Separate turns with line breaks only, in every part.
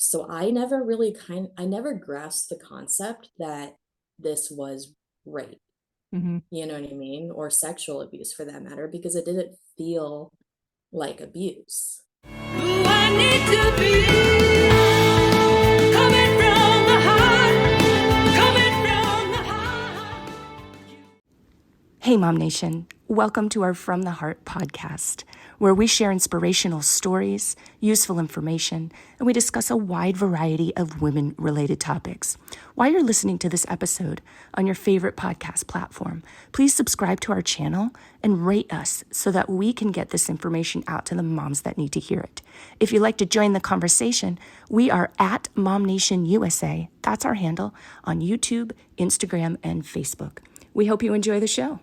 So I never grasped the concept that this was rape,
Hmm.
you know what I mean? Or sexual abuse for that matter, because it didn't feel like abuse.
Who I need to be, coming from the heart, coming from the heart.
Hey, MOMnation. Welcome to our From the Heart podcast, where we share inspirational stories, useful information, and we discuss a wide variety of women-related topics. While you're listening to this episode on your favorite podcast platform, please subscribe to our channel and rate us so that we can get this information out to the moms that need to hear it. If you'd like to join the conversation, we are at MOMnation USA. That's our handle on YouTube, Instagram, and Facebook. We hope you enjoy the show.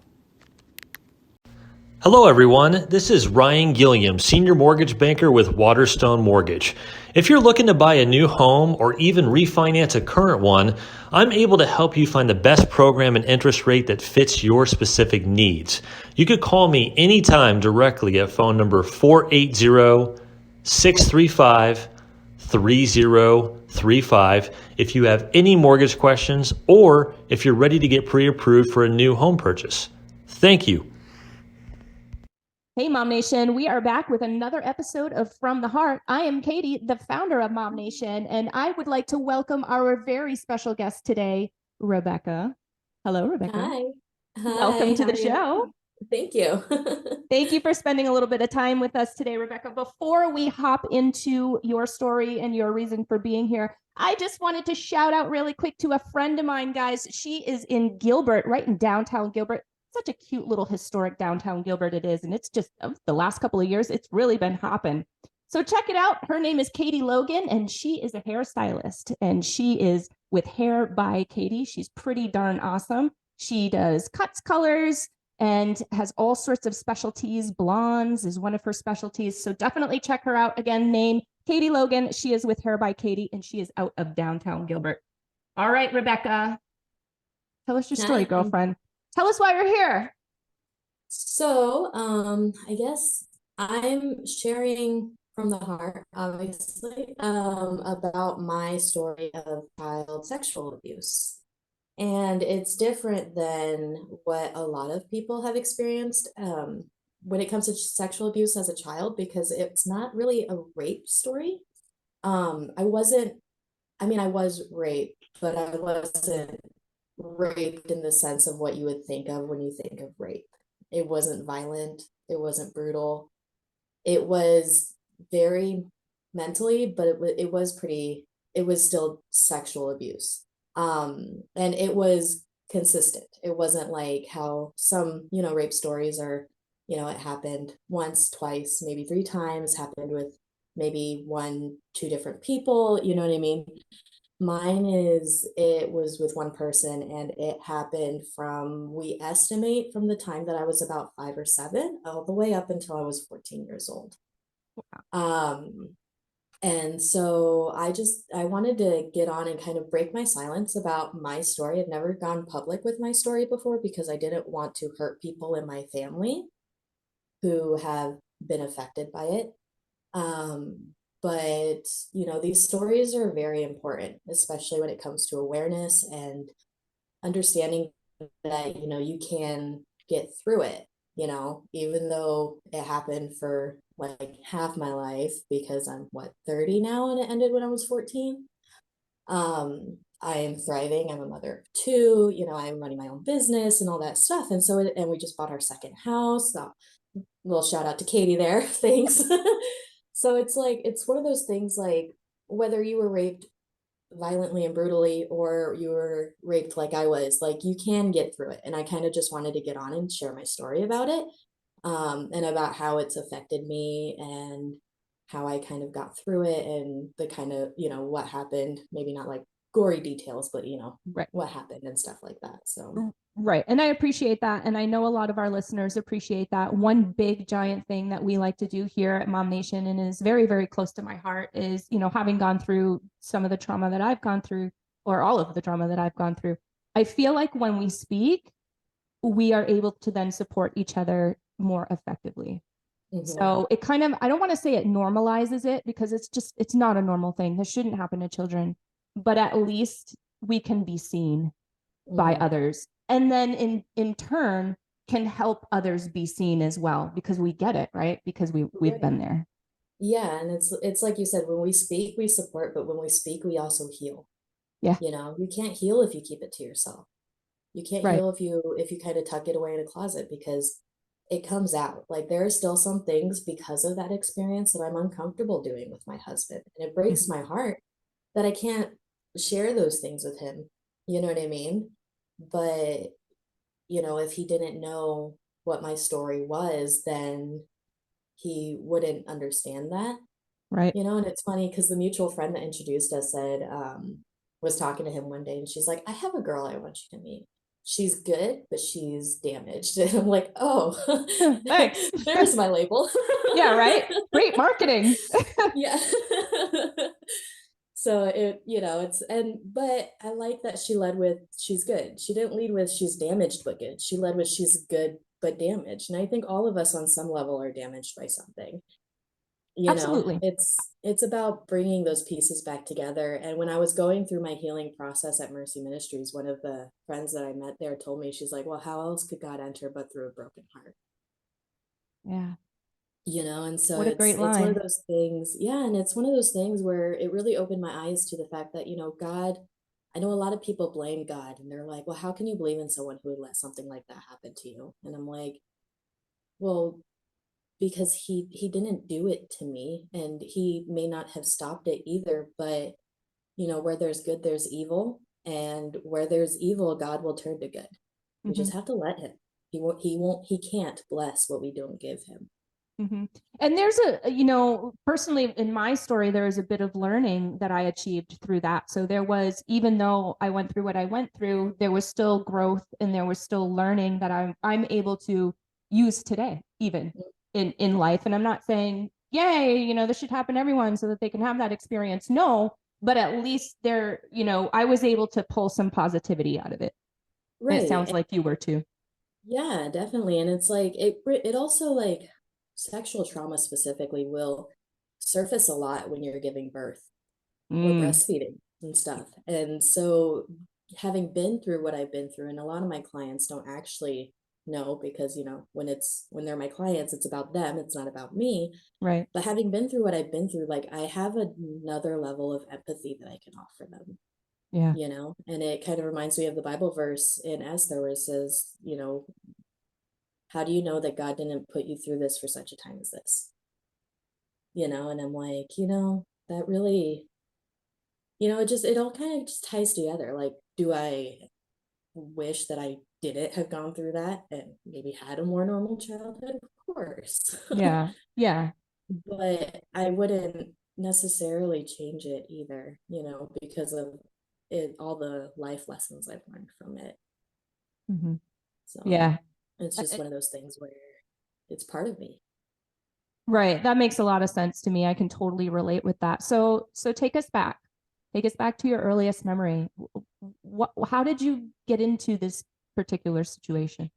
Hello, everyone. This is Ryan Gilliam, Senior Mortgage Banker with Waterstone Mortgage. If you're looking to buy a new home or even refinance a current one, I'm able to help you find the best program and interest rate that fits your specific needs. You could call me anytime directly at phone number 480-635-3035 if you have any mortgage questions or if you're ready to get pre-approved for a new home purchase. Thank you.
Hey, MOMnation, we are back with another episode of From the Heart. I am Katie, the founder of MOMnation, and I would like to welcome our very special guest today, Rebecca. Hello, Rebecca.
Hi.
Welcome to
How
the
are you?
show.
Thank you.
Thank you for spending a little bit of time with us today, Rebecca. Before we hop into your story and your reason for being here, I just wanted to shout out really quick to a friend of mine, guys. She is in Gilbert, right in downtown Gilbert. Such a cute little historic downtown Gilbert it is. And it's just the last couple of years, it's really been hopping. So check it out. Her name is Katie Logan, and she is a hairstylist, and she is with Hair by Katie. She's pretty darn awesome. She does cuts, colors, and has all sorts of specialties. Blondes is one of her specialties. So definitely check her out. Again, name Katie Logan. She is with Hair by Katie, and she is out of downtown Gilbert. All right, Rebecca, tell us your story,
Hi.
girlfriend. Tell us why you're here.
So, I guess I'm sharing from the heart, obviously, about my story of child sexual abuse. And it's different than what a lot of people have experienced when it comes to sexual abuse as a child, because it's not really a rape story. I wasn't, I mean, I was raped, but I wasn't raped in the sense of what you would think of when you think of rape. It wasn't violent, it wasn't brutal. It was very mentally, but it was still sexual abuse. And it was consistent. It wasn't like how some, rape stories are, it happened once, twice, maybe three times, happened with maybe one, two different people, you know what I mean? It was with one person, and it happened we estimate from the time that I was about 5 or 7, all the way up until I was 14 years old. Um, and so I wanted to get on and kind of break my silence about my story. I'd never gone public with my story before because I didn't want to hurt people in my family who have been affected by it. But these stories are very important, especially when it comes to awareness and understanding that, you can get through it, even though it happened for like half my life, because I'm 30 now and it ended when I was 14. I am thriving. I'm a mother of two, I'm running my own business and all that stuff. And so, and we just bought our second house. So, little shout out to Katie there. Thanks. So it's like, it's one of those things, like whether you were raped violently and brutally or you were raped like I was, like you can get through it. And I kind of just wanted to get on and share my story about it, and about how it's affected me and how I kind of got through it, and the kind of, what happened, maybe not like gory details, but
Right.
what happened and stuff like that. So
Right. And I appreciate that. And I know a lot of our listeners appreciate that. One big giant thing that we like to do here at MOMnation, and is very, very close to my heart, is, having gone through some of the trauma that I've gone through, or all of the trauma that I've gone through, I feel like when we speak, we are able to then support each other more effectively. So it kind of, I don't want to say it normalizes it because it's not a normal thing. This shouldn't happen to children, but at least we can be seen by others. And then in turn can help others be seen as well because we get it, right? Because we've been there.
Yeah, and it's like you said, when we speak, we support, but when we speak, we also heal.
Yeah.
You know, you can't heal if you keep it to yourself. You can't
Right.
heal if you kind of tuck it away in a closet because it comes out. Like there are still some things because of that experience that I'm uncomfortable doing with my husband. And it breaks my heart that I can't share those things with him. You know what I mean? But, you know, if he didn't know what my story was, then he wouldn't understand that.
Right.
You know, and it's funny because the mutual friend that introduced us said, was talking to him one day and she's like, I have a girl I want you to meet. She's good, but she's damaged. And I'm like, oh,
Thanks.
there's my label.
Yeah, right. Great marketing.
Yeah. So it, you know, but I like that she led with she's good. She didn't lead with she's damaged but good. She led with she's good but damaged. And I think all of us on some level are damaged by something. You know,
Absolutely.
it's about bringing those pieces back together. And when I was going through my healing process at Mercy Ministries, one of the friends that I met there told me, she's like, well, how else could God enter but through a broken heart?
Yeah.
You know, and so
What a great
it's one of
line.
those things. Yeah, and it's one of those things where it really opened my eyes to the fact that, you know, God, I know a lot of people blame God and they're like, well, how can you believe in someone who would let something like that happen to you? And I'm like, well, because he didn't do it to me and he may not have stopped it either, but you know, where there's good there's evil, and where there's evil God will turn to good. We
Mm-hmm.
just have to let him. He can't bless what we don't give him.
Mm-hmm. And there's personally in my story, there is a bit of learning that I achieved through that. So there was, even though I went through what I went through, there was still growth and there was still learning that I'm able to use today, even in life. And I'm not saying, yay, this should happen to everyone so that they can have that experience. No, but at least I was able to pull some positivity out of it. And it sounds
Right.
like you were too.
Yeah, definitely. And it's like it also like sexual trauma specifically will surface a lot when you're giving birth or
Mm,
breastfeeding and stuff. And so having been through what I've been through, and a lot of my clients don't actually know because, you know, when they're my clients, it's about them, it's not about me.
right.
But having been through what I've been through, like I have another level of empathy that I can offer them,
Yeah.
you know, and it kind of reminds me of the Bible verse in Esther where it says, you know, how do you know that God didn't put you through this for such a time as this? You know, and I'm like, you know, that really, you know, it all kind of just ties together. Like, do I wish that I didn't have gone through that and maybe had a more normal childhood? Of course.
Yeah. Yeah.
But I wouldn't necessarily change it either, you know, because of all the life lessons I've learned from it.
Mm-hmm.
So
Yeah.
it's just one of those things where it's part of me.
Right. That makes a lot of sense to me. I can totally relate with that. So take us back. Take us back to your earliest memory. How did you get into this particular situation?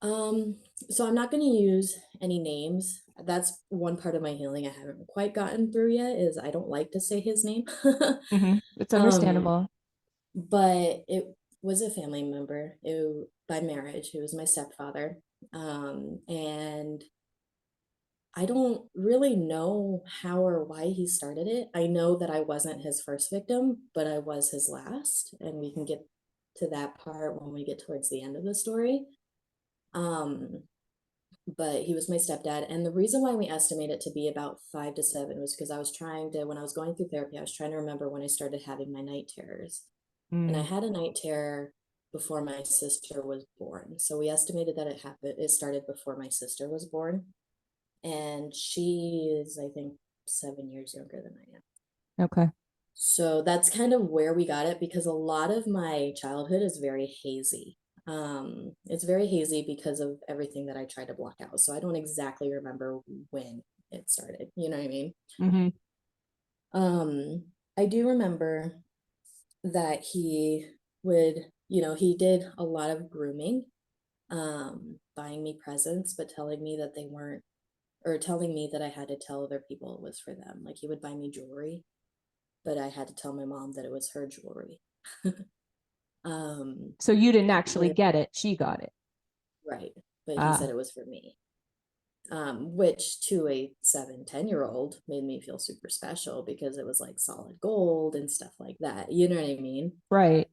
So I'm not going to use any names. That's one part of my healing I haven't quite gotten through yet is I don't like to say his name.
Mm-hmm. It's
um,
understandable.
but it was a family member by marriage who was my stepfather. And I don't really know how or why he started it. I know that I wasn't his first victim, but I was his last, and we can get to that part when we get towards the end of the story. Um, but he was my stepdad. And the reason why we estimate it to be about 5 to 7 was because when I was going through therapy, I was trying to remember when I started having my night terrors. And I
Mm,
had a night terror before my sister was born. So we estimated that it started before my sister was born. And she is, I think, 7 years younger than I am.
okay.
So that's kind of where we got it because a lot of my childhood is very hazy. It's very hazy because of everything that I tried to block out. So I don't exactly remember when it started. You know what I mean?
Mm-hmm.
I do remember that he would, you know, he did a lot of grooming. buying me presents, but telling me that they weren't, or telling me that I had to tell other people it was for them. Like he would buy me jewelry, but I had to tell my mom that it was her jewelry.
So you didn't actually
with,
get it. She got it.
right. But he
Ah,
said it was for me. Which to a 7-10-year-old made me feel super special because it was like solid gold and stuff like that. You know what I mean?
right.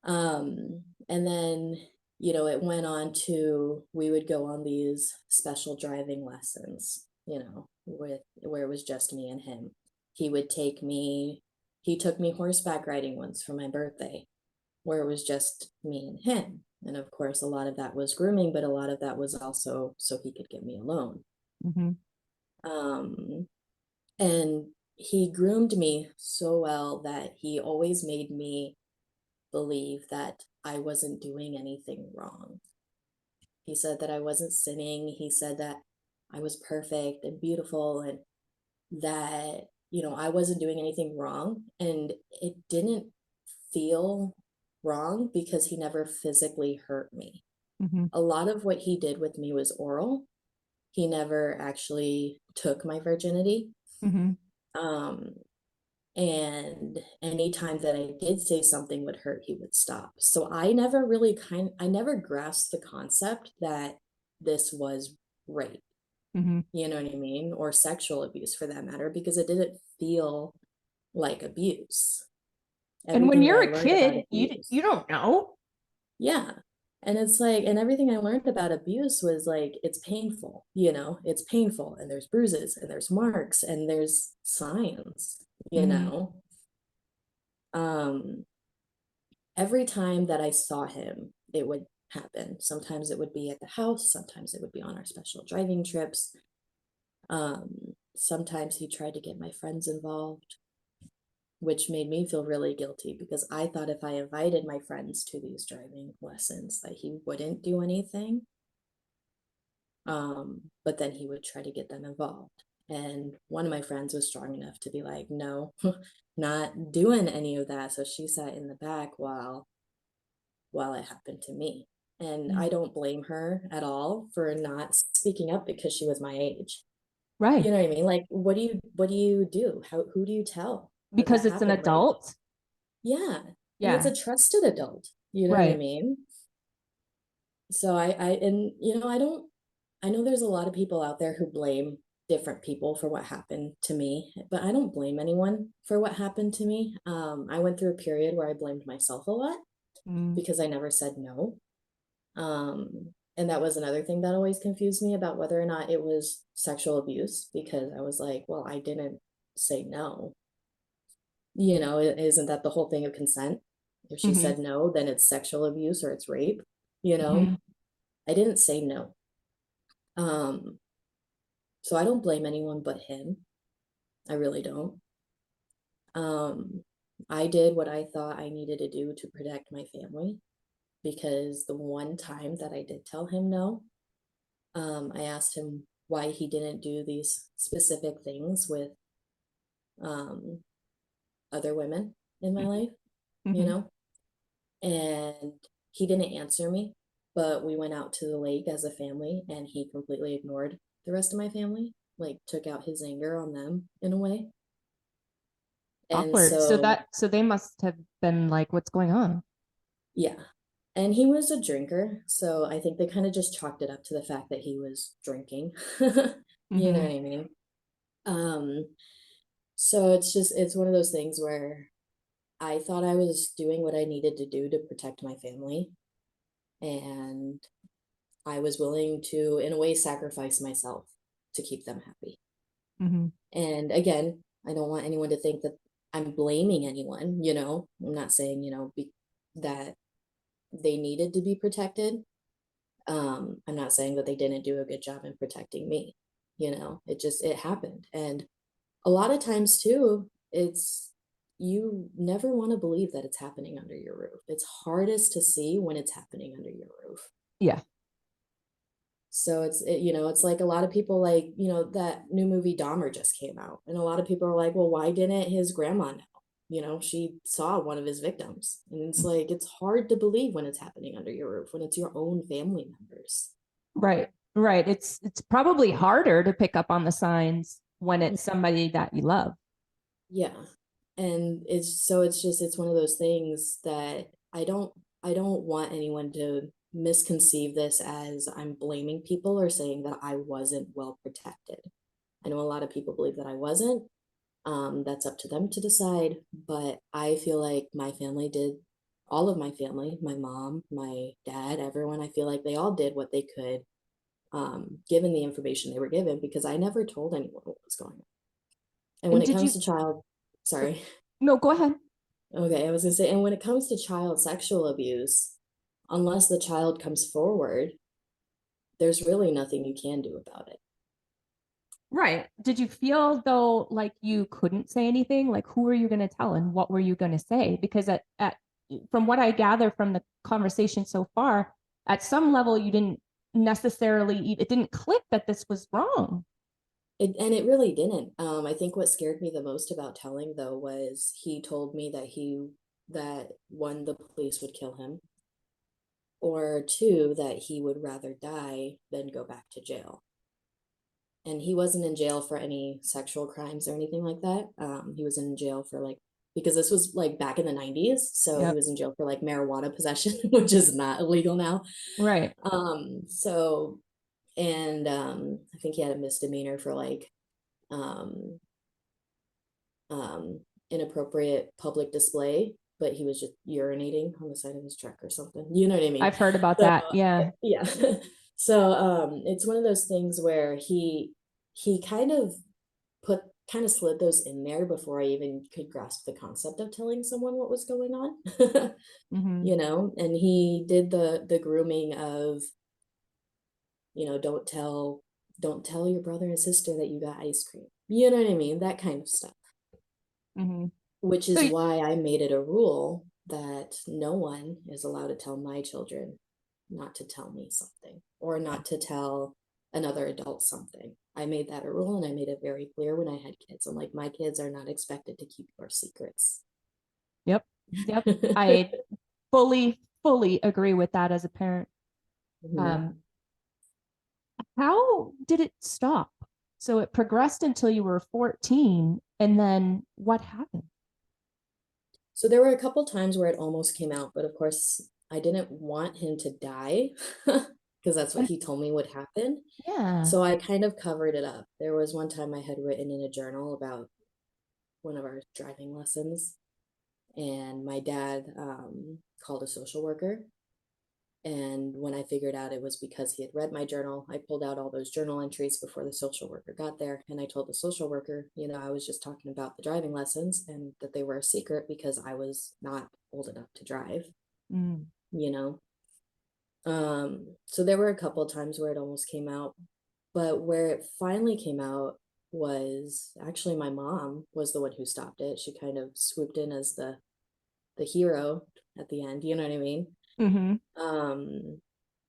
And then, you know, it went on to, we would go on these special driving lessons, you know, with where it was just me and him. He took me horseback riding once for my birthday, where it was just me and him. And of course, a lot of that was grooming, but a lot of that was also so he could get me alone.
Mm-hmm.
And he groomed me so well that he always made me believe that I wasn't doing anything wrong. He said that I wasn't sinning. He said that I was perfect and beautiful and that, you know, I wasn't doing anything wrong. And it didn't feel wrong because he never physically hurt me.
Mm-hmm.
A lot of what he did with me was oral. He never actually took my virginity.
Mm-hmm.
Um, and anytime that I did say something would hurt, he would stop. So I never grasped the concept that this was rape.
Mm-hmm.
You know what I mean? Or sexual abuse for that matter, because it didn't feel like abuse.
And when
Everything that
you're
I
a
learned about
kid,
abuse.
you don't know.
Yeah. And it's like, and everything I learned about abuse was like, it's painful, you know, it's painful, and there's bruises and there's marks and there's signs, you
Mm-hmm.
know. Um, every time that I saw him, it would happen. Sometimes it would be at the house, sometimes it would be on our special driving trips. Sometimes he tried to get my friends involved, which made me feel really guilty because I thought if I invited my friends to these driving lessons that he wouldn't do anything. But then he would try to get them involved. And one of my friends was strong enough to be like, no, not doing any of that. So she sat in the back while it happened to me. And
Mm.
I don't blame her at all for not speaking up because she was my age.
Right.
You know what I mean? Like, what do you do? Who do you tell that
Because
that
it's an
happened, right?
adult.
Yeah. And it's
Yeah.
a trusted adult. You know what I
Right.
mean? So and you know, I know there's a lot of people out there who blame different people for what happened to me, but I don't blame anyone for what happened to me. I went through a period where I blamed myself a lot
Mm.
because I never said no. And that was another thing that always confused me about whether or not it was sexual abuse, because I was like, well, I didn't say no. You know, isn't that the whole thing of consent? If she
Mm-hmm.
said no, then it's sexual abuse or it's rape, you
Mm-hmm.
know? I didn't say no. Um, so I don't blame anyone but him. I really don't. Um, I did what I thought I needed to do to protect my family, because the one time that I did tell him no, I asked him why he didn't do these specific things with um, other women in my life, you
Mm-hmm.
know, and he didn't answer me. But we went out to the lake as a family, and he completely ignored the rest of my family, like took out his anger on them in a way. And
Awkward. So
so,
so they must have been like, what's going on?
yeah. And he was a drinker, so I think they kind of just chalked it up to the fact that he was drinking. You know
Mm-hmm.
what I mean? Um, so it's one of those things where I thought I was doing what I needed to do to protect my family, and I was willing to, in a way, sacrifice myself to keep them happy.
Mm-hmm.
And again, I don't want anyone to think that I'm blaming anyone, you know. I'm not saying, you know, that they needed to be protected. I'm not saying that they didn't do a good job in protecting me. You know, it happened. And a lot of times too, you never want to believe that it's happening under your roof. It's hardest to see when it's happening under your roof.
Yeah.
So you know, it's like a lot of people, like, you know, that new movie Dahmer just came out, and a lot of people are like, well, why didn't his grandma know? she saw one of his victims. And it's like, it's hard to believe when it's happening under your roof, when it's your own family members.
Right. Right. It's probably harder to pick up on the signs when it's somebody that you love.
Yeah. And it's one of those things that I don't want anyone to misconceive this as I'm blaming people or saying that I wasn't well protected. I know a lot of people believe that I wasn't. That's up to them to decide, but I feel like my family did, all of my family, my mom, my dad, everyone, I feel like they all did what they could, given the information they were given, because I never told anyone what was going on. And when
And
it
did you,
comes to child, sorry.
no, go ahead.
Okay, I was gonna say, and when it comes to child sexual abuse, unless the child comes forward, there's really nothing you can do about it.
Right. Did you feel though like you couldn't say anything? Like who were you going to tell and what were you going to say? Because at from what I gather from the conversation so far, at some level you didn't necessarily it didn't click that this was wrong.
And it really didn't. I think what scared me the most about telling though was he told me that one, the police would kill him, or two, that he would rather die than go back to jail. And he wasn't in jail for any sexual crimes or anything like that. He was in jail for like, because this was like back in the 90s, so he
Yep.
was in jail for like marijuana possession, which is not illegal now.
Right.
So and I think he had a misdemeanor for like um um inappropriate public display, but he was just urinating on the side of his truck or something, you know what I mean?
I've heard about
So
that. Yeah.
yeah. So it's one of those things where he kind of slid those in there before I even could grasp the concept of telling someone what was going on.
Mm-hmm.
And he did the grooming of, don't tell your brother and sister that you got ice cream, you know what I mean, that kind of stuff.
Mm-hmm.
Which
So
is why I made it a rule that no one is allowed to tell my children not to tell me something, or not to tell another adult something. I made that a rule, and I made it very clear when I had kids. I'm like, my kids are not expected to keep your secrets.
yep. Yep. I fully agree with that as a parent.
Mhm.
Um, how did it stop? So it progressed until you were 14, and then what happened?
So there were a couple times where it almost came out, but of course I didn't want him to die because that's what he told me would happen.
Yeah.
So I kind of covered it up. There was one time I had written in a journal about one of our driving lessons, and my dad called a social worker. And when I figured out it was because he had read my journal, I pulled out all those journal entries before the social worker got there. And I told the social worker, I was just talking about the driving lessons and that they were a secret because I was not old enough to drive,
Mm.
you know? So there were a couple of times where it almost came out, but where it finally came out was actually my mom was the one who stopped it. She kind of swooped in as the hero at the end, you know what I mean?
Mm-hmm.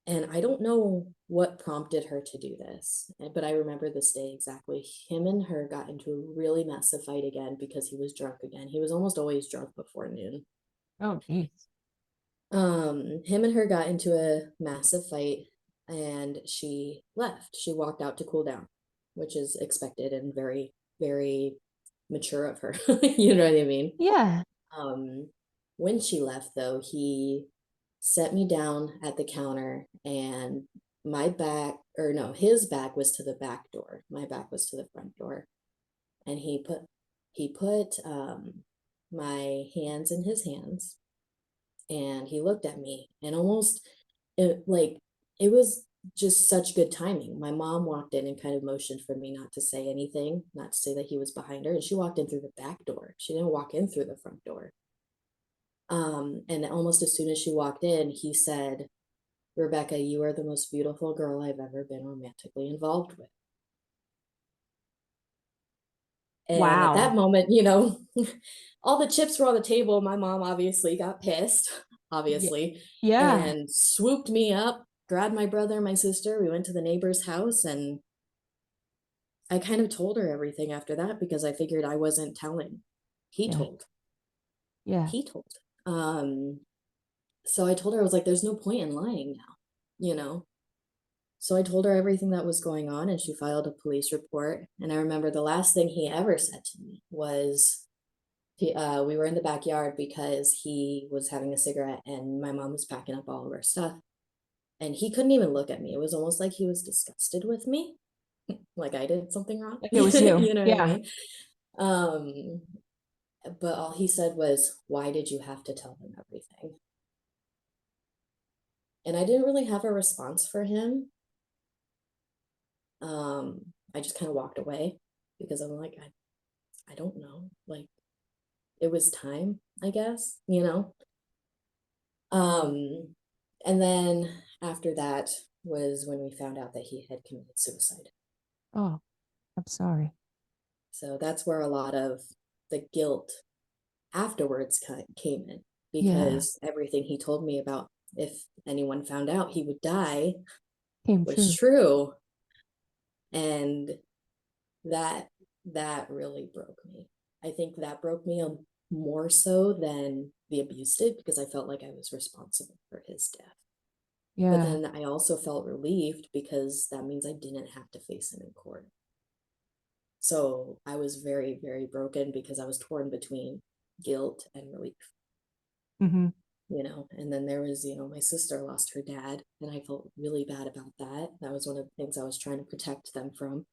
And I don't know what prompted her to do this, but I remember this day exactly. Him and her got into a really massive fight again because he was drunk again. He was almost always drunk before noon.
Oh, geez.
Him and her got into a massive fight, and she left. She walked out to cool down, which is expected and very, very mature of her. You know what I mean?
Yeah.
Um, when she left, though, he set me down at the counter, and my back, or no, his back was to the back door. My back was to the front door. And he put my hands in his hands, and he looked at me, and almost it was just such good timing. My mom walked in and kind of motioned for me not to say anything, not to say that he was behind her, and she walked in through the back door. She didn't walk in through the front door. And almost as soon as she walked in, he said, "Rebecca, you are the most beautiful girl I've ever been romantically involved with." And at that
Wow.
moment, all the chips were on the table. My mom obviously got pissed,
Yeah.
obviously,
Yeah.
and swooped me up, grabbed my brother and my sister. We went to the neighbor's house, and I kind of told her everything after that because I figured I wasn't telling. He
Yeah.
told.
Yeah.
he told. So I told her, I was like, there's no point in lying now, you know? So I told her everything that was going on, and she filed a police report. And I remember the last thing he ever said to me was, we were in the backyard because he was having a cigarette and my mom was packing up all of her stuff. And he couldn't even look at me. It was almost like he was disgusted with me, like I did something wrong.
Like it was you.
You know what I
Yeah.
mean? But all he said was, why did you have to tell them everything? And I didn't really have a response for him. I just kind of walked away because I'm like, I don't know. Like, it was time, I guess, you know? And then after that was when we found out that he had committed suicide.
Oh, I'm sorry.
So that's where a lot of the guilt afterwards came in,
Yeah.
because everything he told me about if anyone found out he would die
Came
was
true.
true. And that really broke me. I think that broke me more so than the abuse did, because I felt like I was responsible for his death. But
Yeah.
then I also felt relieved because that means I didn't have to face him in court. So I was very, very broken because I was torn between guilt and relief,
Mm-hmm.
you know. And then there was, you know, my sister lost her dad, and I felt really bad about that. That was one of the things I was trying to protect them from.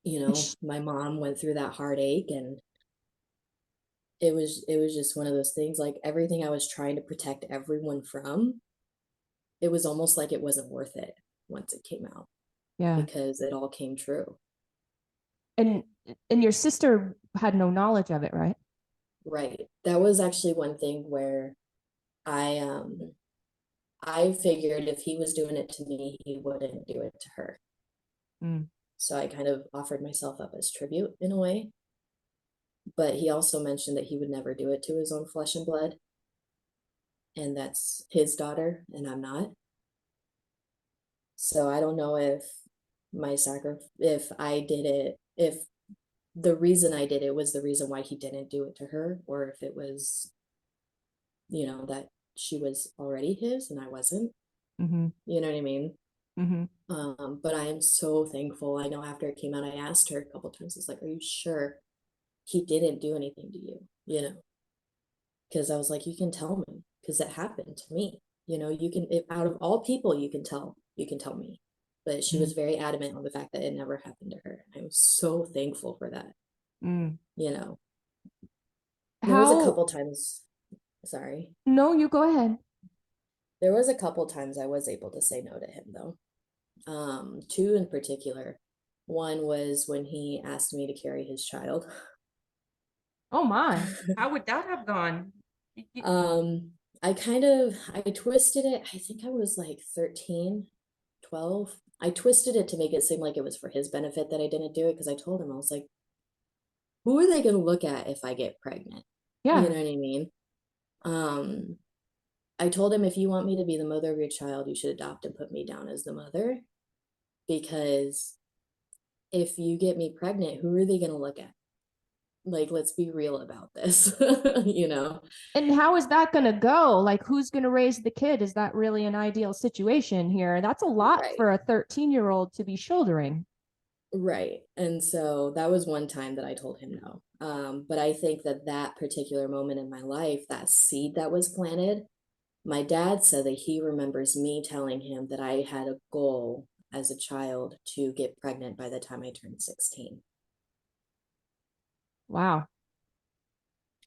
You know, my mom went through that heartache, and it was just one of those things, like everything I was trying to protect everyone from, it was almost like it wasn't worth it once it came out,
Yeah.
because it all came true.
And your sister had no knowledge of it, right?
Right. That was actually one thing where I figured if he was doing it to me, he wouldn't do it to her.
Mm.
So I kind of offered myself up as tribute in a way. But he also mentioned that he would never do it to his own flesh and blood. And that's his daughter, and I'm not. So I don't know if if I did it, if the reason I did it was the reason why he didn't do it to her, or if it was, you know, that she was already his and I wasn't.
Mm-hmm.
You know what I mean?
Mm-hmm.
But I am so thankful. I know after it came out, I asked her a couple times, I was like, are you sure he didn't do anything to you? You know, because I was like, you can tell me, because it happened to me. You know, you can, if, out of all people, you can tell me. But she was very adamant on the fact that it never happened to her. I was so thankful for that.
Mm.
You know, there was a
How?
couple times, sorry,
No, you go ahead.
there was a couple times I was able to say no to him though. Two in particular. One was when he asked me to carry his child.
Oh my. How would that have gone?
Um, I twisted it. I think I was like 13, 12. I twisted it to make it seem like it was for his benefit that I didn't do it, because I told him, I was like, who are they going to look at if I get pregnant? You
Yeah.
know what I mean? I told him, if you want me to be the mother of your child, you should adopt and put me down as the mother, because if you get me pregnant, who are they going to look at? Like, let's be real about this, you know?
And how is that going to go? Like, who's going to raise the kid? Is that really an ideal situation here? That's a lot
Right.
for a 13-year-old to be shouldering.
Right. And so that was one time that I told him no. But I think that that particular moment in my life, that seed that was planted, my dad said that he remembers me telling him that I had a goal as a child to get pregnant by the time I turned 16.
Wow.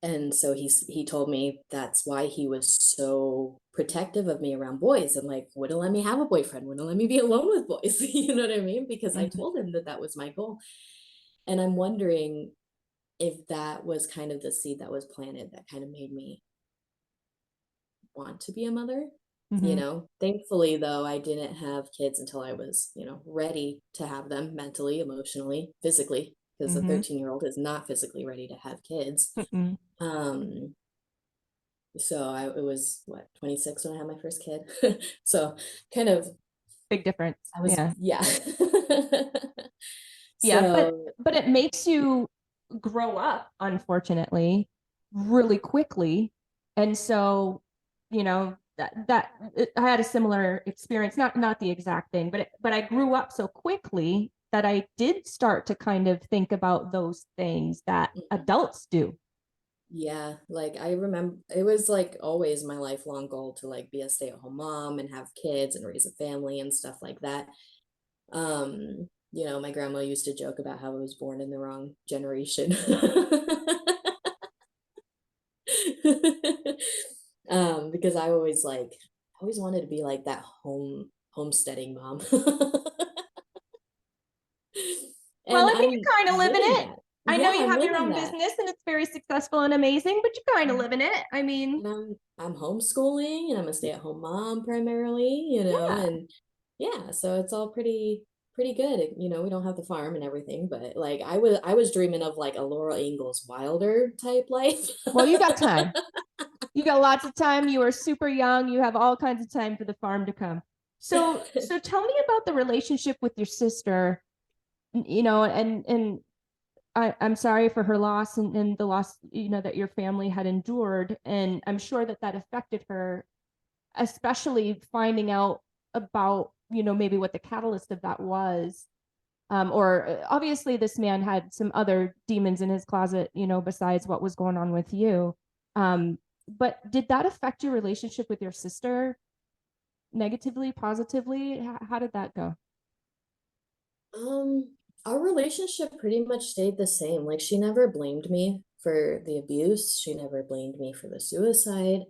And so he told me that's why he was so protective of me around boys, and like wouldn't let me have a boyfriend, wouldn't let me be alone with boys. You know what I mean? Because I
Mhm.
told him that that was my goal. And I'm wondering if that was kind of the seed that was planted that kind of made me want to be a mother. You
Mhm.
know, thankfully though, I didn't have kids until I was, you know, ready to have them mentally, emotionally, physically, because a
Mhm.
13-year-old is not physically ready to have kids.
Mm-mm.
So it was what, 26 when I had my first kid. So kind of,
Big difference.
I was,
Yeah.
yeah.
Yeah,
So
but it makes you grow up, unfortunately, really quickly. And so, you know, I had a similar experience, not the exact thing, but I grew up so quickly that I did start to kind of think about those things that adults do.
Yeah, like I remember it was like always my lifelong goal to like be a stay-at-home mom and have kids and raise a family and stuff like that. You know, my grandma used to joke about how I was born in the wrong generation. Because I always wanted to be like that homesteading mom.
Well,
And
I mean,
I'm
you're kind of living
living
it.
that.
I know
Yeah,
you
I'm
have your
living
own
that.
business and it's very successful and amazing, but you're kind of living it. I mean,
And I'm homeschooling and I'm a stay-at-home mom primarily, you know,
yeah.
and yeah, so it's all pretty good. You know, we don't have the farm and everything, but like I was dreaming of like a Laura Ingalls Wilder type life.
Well, you got time. You got lots of time. You are super young. You have all kinds of time for the farm to come. So tell me about the relationship with your sister, you know, and I'm sorry for her loss and the loss, you know, that your family had endured. And I'm sure that that affected her, especially finding out about, you know, maybe what the catalyst of that was. Or obviously this man had some other demons in his closet, you know, besides what was going on with you. Um, but did that affect your relationship with your sister negatively, positively? How did that go?
Um, our relationship pretty much stayed the same. Like she never blamed me for the abuse. She never blamed me for the suicide.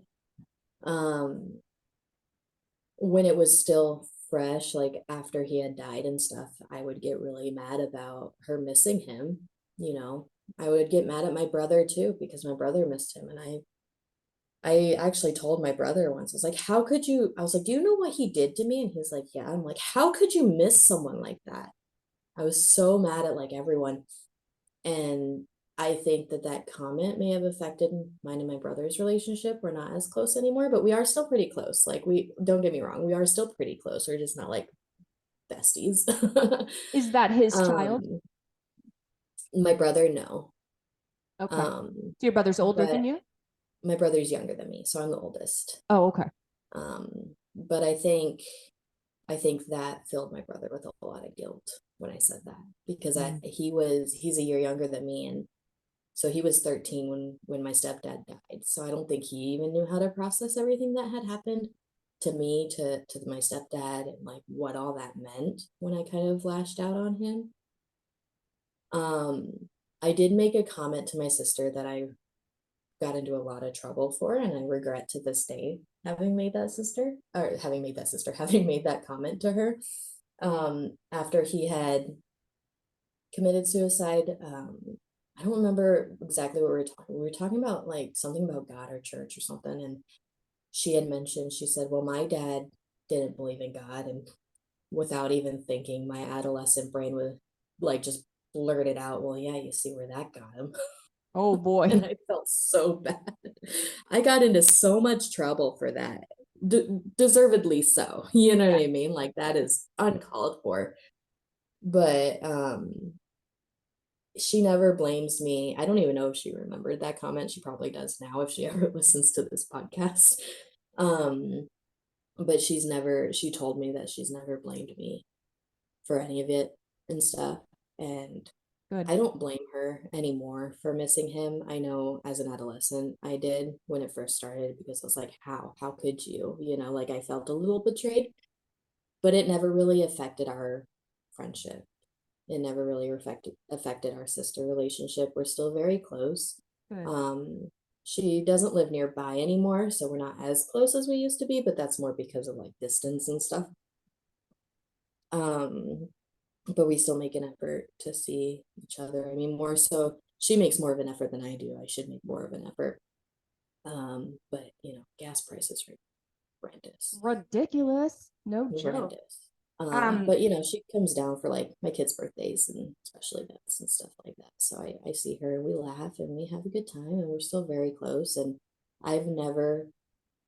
Um, when it was still fresh, like after he had died and stuff, I would get really mad about her missing him, you know. I would get mad at my brother too because my brother missed him and I actually told my brother once, I was like, how could you? I was like, do you know what he did to me? And he's like, yeah. I'm like, how could you miss someone like that? I was so mad at like everyone. And I think that that comment may have affected mine and my brother's relationship. We're not as close anymore, but we are still pretty close. Like we don't get me wrong, we are still pretty close. We're just not like besties.
Is that his child?
um my brother, no.
Okay.
Um
So your brother's older than
but
you?
my brother's younger than me, so I'm the oldest.
Oh, okay.
But I think that filled my brother with a lot of guilt when I said that because he's a year younger than me, and so he was 13 when my stepdad died. So I don't think he even knew how to process everything that had happened to me, to my stepdad, and like what all that meant when I kind of lashed out on him. I did make a comment to my sister that I got into a lot of trouble for, and I regret to this day having made that sister, or having made that sister, having made that comment to her. After he had committed suicide. I don't remember exactly what we were talking. We were talking about like something about God or church or something, and she had mentioned, she said, well, my dad didn't believe in God, and without even thinking, my adolescent brain would like just blurted out, well, yeah, you see where that got him.
Oh
And
boy.
I felt so bad. I got into so much trouble for that. Deservedly so. You know
Yeah.
what I mean? Like that is uncalled for. But she never blames me. I don't even know if she remembered that comment. She probably does now if she ever listens to this podcast. Um, but she told me that she's never blamed me for any of it and stuff. And
Good.
I don't blame her anymore for missing him. I know as an adolescent I did when it first started because I was like, how could you? You know, like I felt a little betrayed, but it never really affected our friendship. It never really affected our sister relationship. We're still very close.
Good.
She doesn't live nearby anymore, so we're not as close as we used to be, but that's more because of like distance and stuff. Um, but we still make an effort to see each other. I mean, more so, she makes more of an effort than I do. I should make more of an effort. But you know, gas prices are horrendous.
Ridiculous. No joke.
Horrendous.
Um,
But you know, she comes down for like my kids' birthdays and special events and stuff like that. So I see her and we laugh and we have a good time and we're still very close. And I've never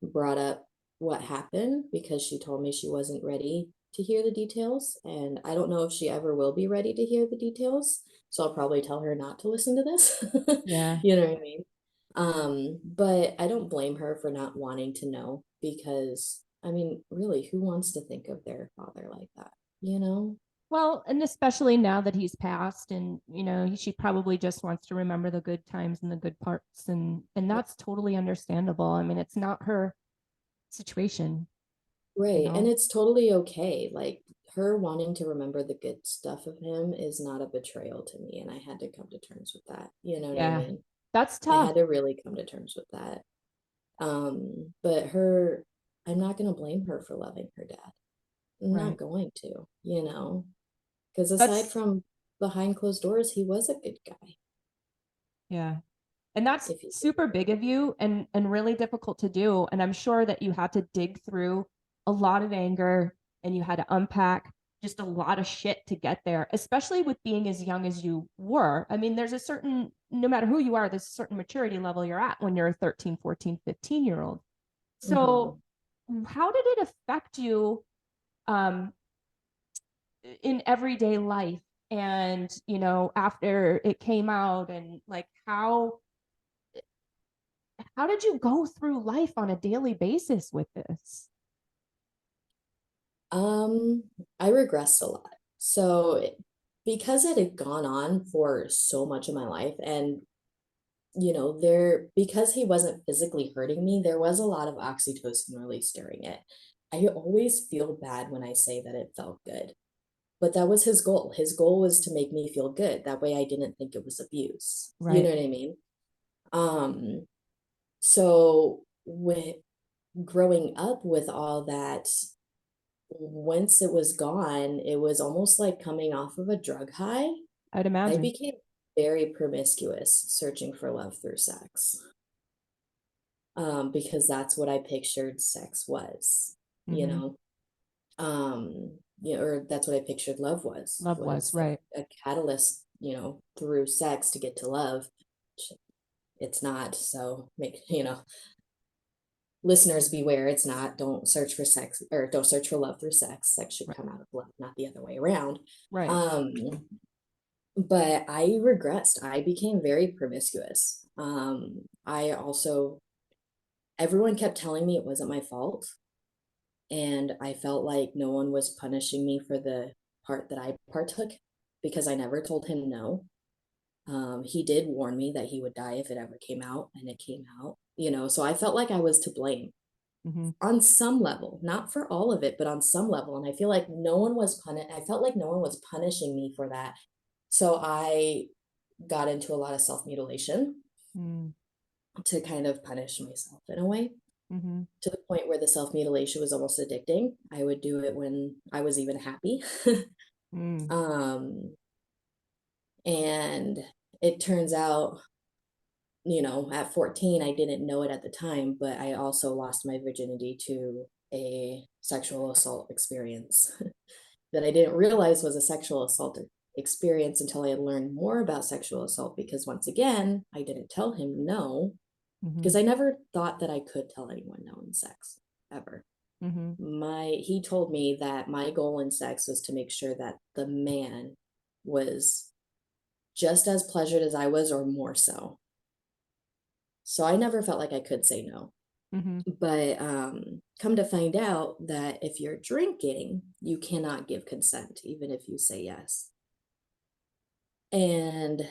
brought up what happened because she told me she wasn't ready to hear the details, and I don't know if she ever will be ready to hear the details. So I'll probably tell her not to listen to this.
Yeah.
You know what I mean? But I don't blame her for not wanting to know, because I mean, really, who wants to think of their father like that? You know?
Well, and especially now that he's passed, and she probably just wants to remember the good times and the good parts, and that's totally understandable. I mean, it's not her situation,
Right. And it's totally okay. Like, her wanting to remember the good stuff of him is not a betrayal to me. And I had to come to terms with that. You know what I
Yeah,
mean?
that's
I
tough.
had to really come to terms with that. But her, I'm not going to blame her for loving her dad. I'm not
Right.
going to, you know, because aside
That's
from behind closed doors, he was a good guy.
Yeah. And that's
If you think
super
about
big of you, and really difficult to do. And I'm sure that you had to dig through a lot of anger, and you had to unpack just a lot of shit to get there, especially with being as young as you were. I mean, there's a certain, no matter who you are, there's a certain maturity level you're at when you're a 13, 14, 15-year-old.
it. Hmm.
So how did it affect you um, in everyday life? And, after it came out, and like, how did you go through life on a daily basis with this?
Um, I regressed a lot. So because it had gone on for so much of my life, and because he wasn't physically hurting me, there was a lot of oxytocin released during it. I always feel bad when I say that it felt good, but that was his goal. His goal was to make me feel good. That way I didn't think it was abuse. You
Right.
know what I mean? Um, so with growing up with all that, once it was gone, it was almost like coming off of a drug high.
I'd
I
imagine.
became very promiscuous, searching for love through sex. Because that's what I pictured sex was, you
Mm-hmm.
know. Or that's what I pictured love
Love was
was
right.
a catalyst, through sex to get to love. It's not. So make, listeners beware, it's not. Don't search for sex, or don't search for love through sex. Sex should
Right.
come out of love, not the other way around.
Right.
um but I regressed. I became very promiscuous. I also, everyone kept telling me it wasn't my fault, and I felt like no one was punishing me for the part that I partook, because I never told him no. He did warn me that he would die if it ever came out, and it came out, so I felt like I was to blame
Mm-hmm.
on some level, not for all of it, but on some level. And I feel like no one was I felt like no one was punishing me for that. So I got into a lot of self-mutilation to kind of punish myself in a way,
Mm-hmm.
to the point where the self-mutilation was almost addicting. I would do it when I was even happy.
Mm.
um and it turns out, at 14, I didn't know it at the time, but I also lost my virginity to a sexual assault experience that I didn't realize was a sexual assault experience until I had learned more about sexual assault, because once again, I didn't tell him no,
Mm-hmm.
because I never thought that I could tell anyone no in sex, ever.
Mm-hmm.
He told me that my goal in sex was to make sure that the man was just as pleasured as I was, or more so. So I never felt like I could say no.
Mm-hmm.
But come to find out that if you're drinking, you cannot give consent, even if you say yes. And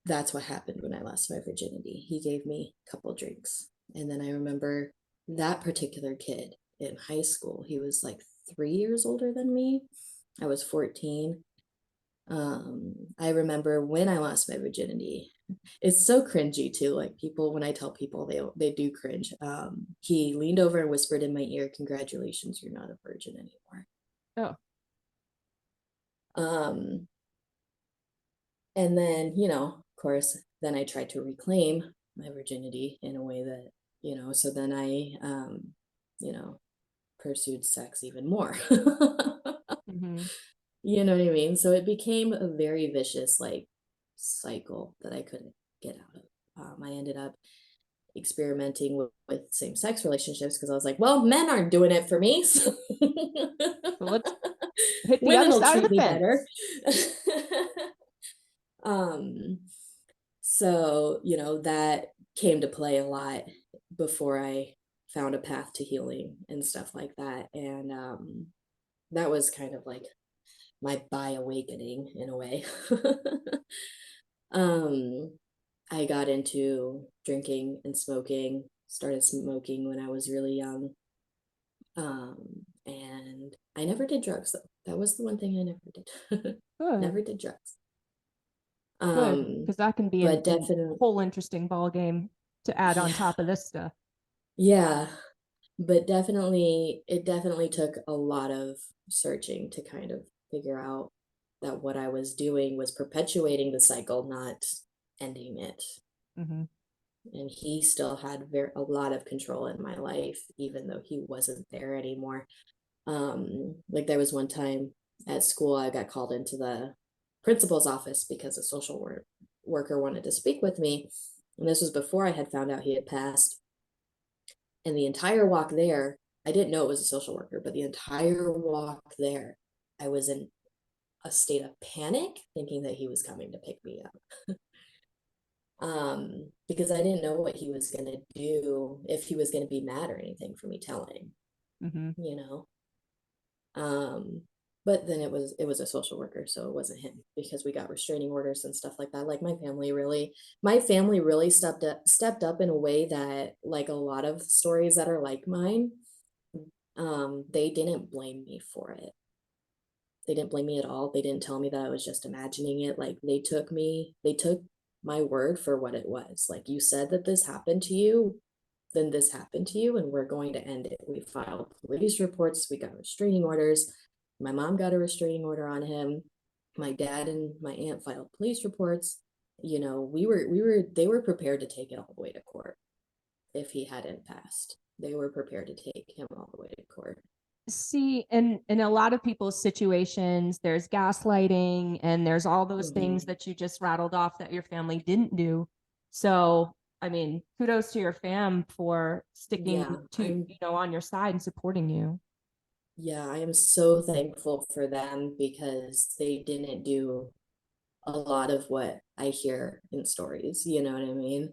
that's what happened when I lost my virginity. He gave me a couple drinks. And then I remember that particular kid in high school, he was like 3 years older than me. I was 14. I remember when I lost my virginity. It's so cringy too. Like, people, when I tell people, they do cringe. He leaned over and whispered in my ear, "Congratulations, you're not a virgin anymore."
Oh.
Um, and then, of course, then I tried to reclaim my virginity in a way that, so then I, you know, pursued sex even more.
Mm-hmm.
You know what I mean? So it became a very vicious, like, cycle that I couldn't get out of. I ended up experimenting with same-sex relationships, because I was like, well, men aren't doing it for me. So
So let's Hit the
Women
other
will
side of
treat
the
me
fence.
better. Um, so, that came to play a lot before I found a path to healing and stuff like that. And that was kind of like my bi awakening in a way. um, I got into drinking and smoking, started smoking when I was really young. And I never did drugs though. That was the one thing I never did. Never
Good,
did drugs.
good, because that can be
But
a
definitely,
whole interesting ball game to add on
yeah,
top of this stuff.
yeah, but definitely, it definitely took a lot of searching to kind of figure out that what I was doing was perpetuating the cycle, not ending it.
Mm-hmm.
And he still had a lot of control in my life, even though he wasn't there anymore. Like there was one time at school, I got called into the principal's office because a worker wanted to speak with me. And this was before I had found out he had passed. And the entire walk there, I didn't know it was a social worker, but the entire walk there, I was in a state of panic, thinking that he was coming to pick me up. Because I didn't know what he was going to do, if he was going to be mad or anything for me telling,
Mm-hmm.
you know. Um, but then it was a social worker, so it wasn't him, because we got restraining orders and stuff like that. Like my family really stepped up in a way that, like a lot of stories that are like mine, they didn't blame me for it. They didn't blame me at all. They didn't tell me that I was just imagining it. Like they took my word for what it was. Like, you said that this happened to you, then this happened to you, and we're going to end it. We filed police reports, we got restraining orders. My mom got a restraining order on him. My dad and my aunt filed police reports. They were prepared to take it all the way to court if he hadn't passed. They were prepared to take him all the way to court.
See, in a lot of people's situations, there's gaslighting and there's all those things
Mhm.
that you just rattled off that your family didn't do. So, I mean, kudos to your fam for sticking
Yeah,
to, on your side and supporting you.
yeah, I am so thankful for them, because they didn't do a lot of what I hear in stories, you know what I mean?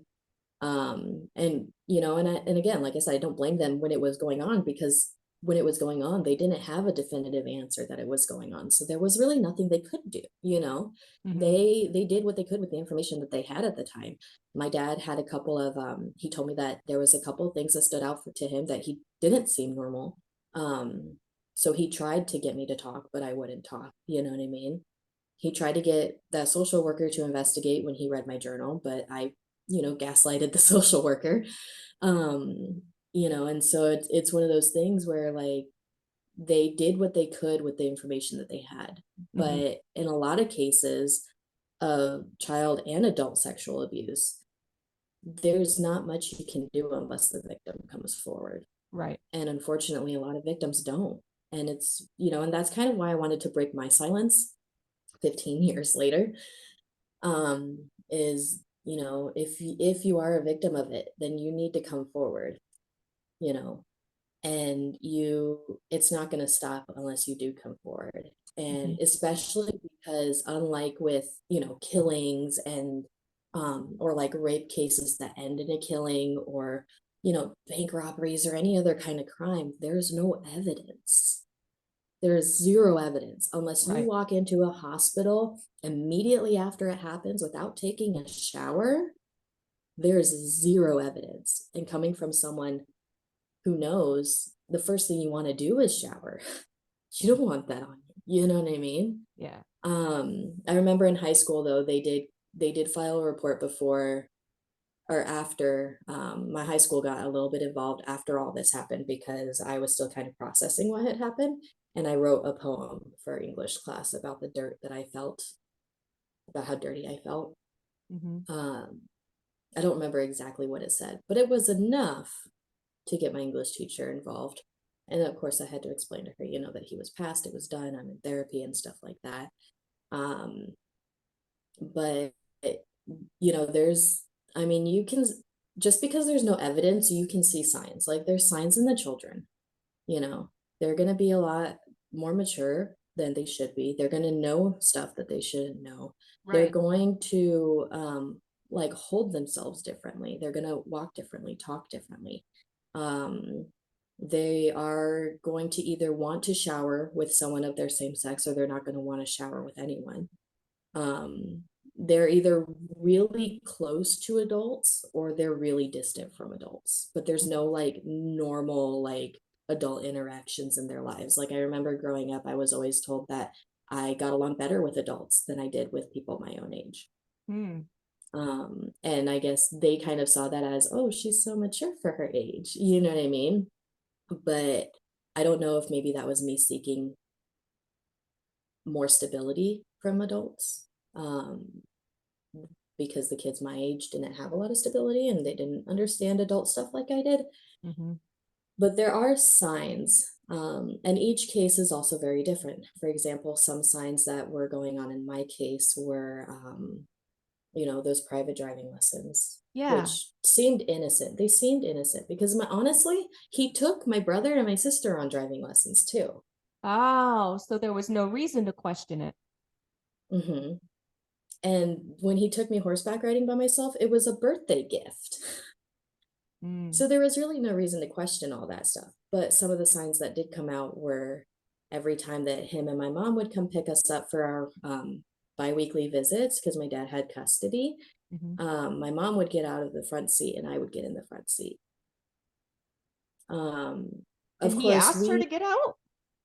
And again, like I said, I don't blame them when it was going on, because when it was going on, they didn't have a definitive answer that it was going on, so there was really nothing they could do.
Mm-hmm.
They did what they could with the information that they had at the time. My dad had a couple of he told me that there was a couple of things that stood out to him, that he didn't seem normal. So he tried to get me to talk, but I wouldn't talk, you know what I mean? He tried to get that social worker to investigate when he read my journal, but I, gaslighted the social worker. And so it's one of those things where, like, they did what they could with the information that they had.
Mm-hmm.
But in a lot of cases of child and adult sexual abuse, there's not much you can do unless the victim comes forward.
Right.
And unfortunately, a lot of victims don't. And and that's kind of why I wanted to break my silence 15 years later. Is, if you are a victim of it, then you need to come forward, you know, and it's not going to stop unless you do come forward.
Mm-hmm.
And especially because, unlike with, killings and or like rape cases that end in a killing, or bank robberies or any other kind of crime, there's no evidence. There's zero evidence unless you
Right.
walk into a hospital immediately after it happens without taking a shower. There's zero evidence. And coming from someone who knows, the first thing you want to do is shower. You don't want that on you. You know what I mean?
Yeah.
I remember in high school though, they did file a report before or after. My high school got a little bit involved after all this happened, because I was still kind of processing what had happened. And I wrote a poem for English class about the dirt that I felt, about how dirty I felt.
Mm-hmm.
I don't remember exactly what it said, but it was enough to get my English teacher involved. And of course, I had to explain to her, that he was passed, it was done, I'm in therapy and stuff like that. Um, but, there's, I mean, you can, just because there's no evidence, you can see signs. Like, there's signs in the children, you know, they're going to be a lot more mature. than they should be. They're going to know stuff that they shouldn't know. They're
Right.
going to like hold themselves differently. They're going to walk differently, talk differently. They are going to either want to shower with someone of their same sex, or they're not going to want to shower with anyone. They're either really close to adults or they're really distant from adults, but there's no like normal like adult interactions in their lives. Like I remember growing up, I was always told that I got along better with adults than I did with people my own age.
Hmm.
And I guess they kind of saw that as, oh, she's so mature for her age, you know what I mean? But I don't know if maybe that was me seeking more stability from adults. Because the kids my age didn't have a lot of stability and they didn't understand adult stuff like I did.
Mm-hmm.
But there are signs, and each case is also very different. For example, some signs that were going on in my case were, those private driving lessons,
Yeah.
which seemed innocent. They seemed innocent because honestly, he took my brother and my sister on driving lessons too.
Oh, so there was no reason to question it.
Mm-hmm. And when he took me horseback riding by myself, it was a birthday gift.
Mm.
So there was really no reason to question all that stuff. But some of the signs that did come out were every time that him and my mom would come pick us up for our biweekly visits, because my dad had custody,
Mhm.
my mom would get out of the front seat and I would get in the front seat.
And
Of
he
course,
asked her to get out?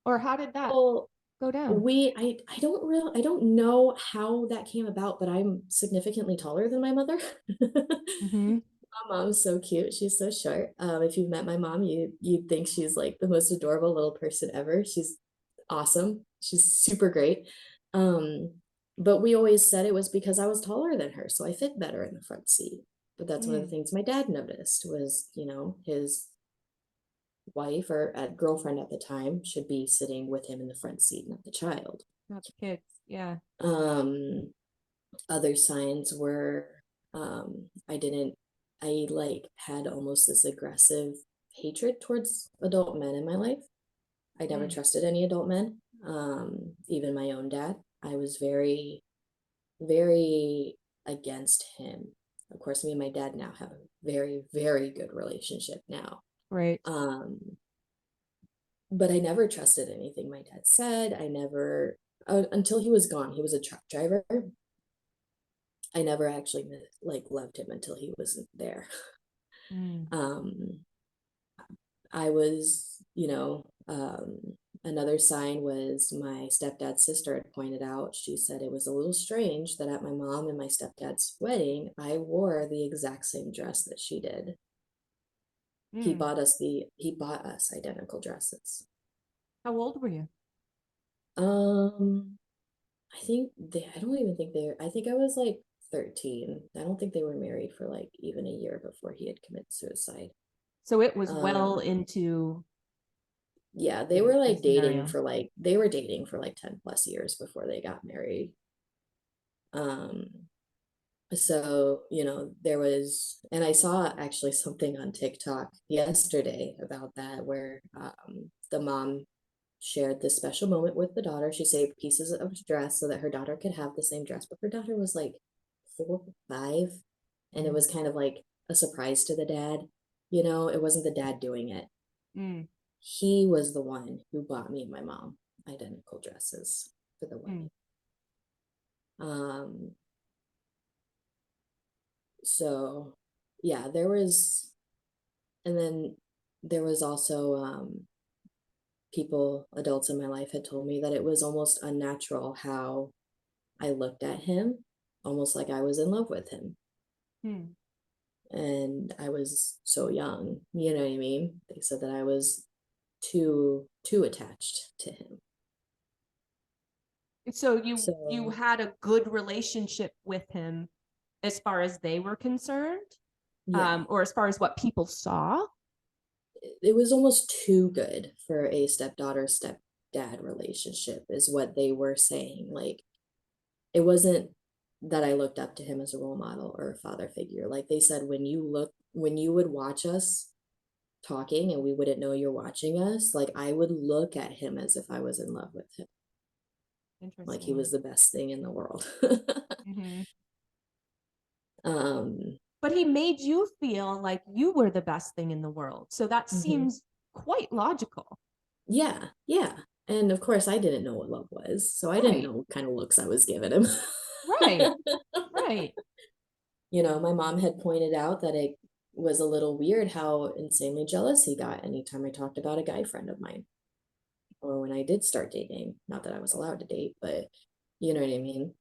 Or how did that
well,
go down?
I don't know how that came about, but I'm significantly taller than my mother.
Mm-hmm.
My mom's so cute. She's so short. If you've met my mom, you'd think she's like the most adorable little person ever. She's awesome. She's super great. Um, but we always said it was because I was taller than her, so I fit better in the front seat. But that's one of the
Mm.
things my dad noticed was, his wife or girlfriend at the time should be sitting with him in the front seat, not the child.
Not the kids. Yeah.
Other signs were I like had almost this aggressive hatred towards adult men in my life. I never
Mm.
trusted any adult men, even my own dad. I was very, very against him. Of course, me and my dad now have a very, very good relationship now.
Right.
But I never trusted anything my dad said. I never, until he was gone. He was a truck driver. I never actually like loved him until he wasn't there.
Mm.
I was, another sign was my stepdad's sister had pointed out. She said it was a little strange that at my mom and my stepdad's wedding, I wore the exact same dress that she did. He
Mm.
bought us identical dresses.
How old were you?
Um, I don't even think I think I was like 13. I don't think they were married for like even a year before he had committed suicide.
So it was well
Um,
into
yeah,
the scenario.
they were dating for like 10 plus years before they got married. Um, so, there was, and I saw actually something on TikTok yesterday about that where the mom shared this special moment with the daughter. She saved pieces of dress so that her daughter could have the same dress, but her daughter was like 4, 5, and it was kind of like a surprise to the dad. It wasn't the dad doing it.
Mm.
He was the one who bought me and my mom identical dresses for the wedding. Um, so yeah, and then there was also adults in my life had told me that it was almost unnatural how I looked at him, almost like I was in love with him.
Mm.
And I was so young, you know what I mean? They said that I was too attached to him.
So you
So
had a good relationship with him as far as they were concerned,
yeah,
or as far as what people saw.
it was almost too good for a stepdaughter stepdad relationship is what they were saying. Like it wasn't that I looked up to him as a role model or a father figure. Like they said, when you would watch us talking and we wouldn't know you're watching us, like I would look at him as if I was in love with him. Like he was the best thing in the world.
Mhm.
um
But he made you feel like you were the best thing in the world. So that
mhm.
seems quite logical.
Yeah. And of course I didn't know what love was, so I didn't
Right.
know what kind of looks I was giving him.
Right. Right.
You know, my mom had pointed out that it was a little weird how insanely jealous he got anytime I talked about a guy friend of mine, or when I did start dating. Not that I was allowed to date, but you know what I mean.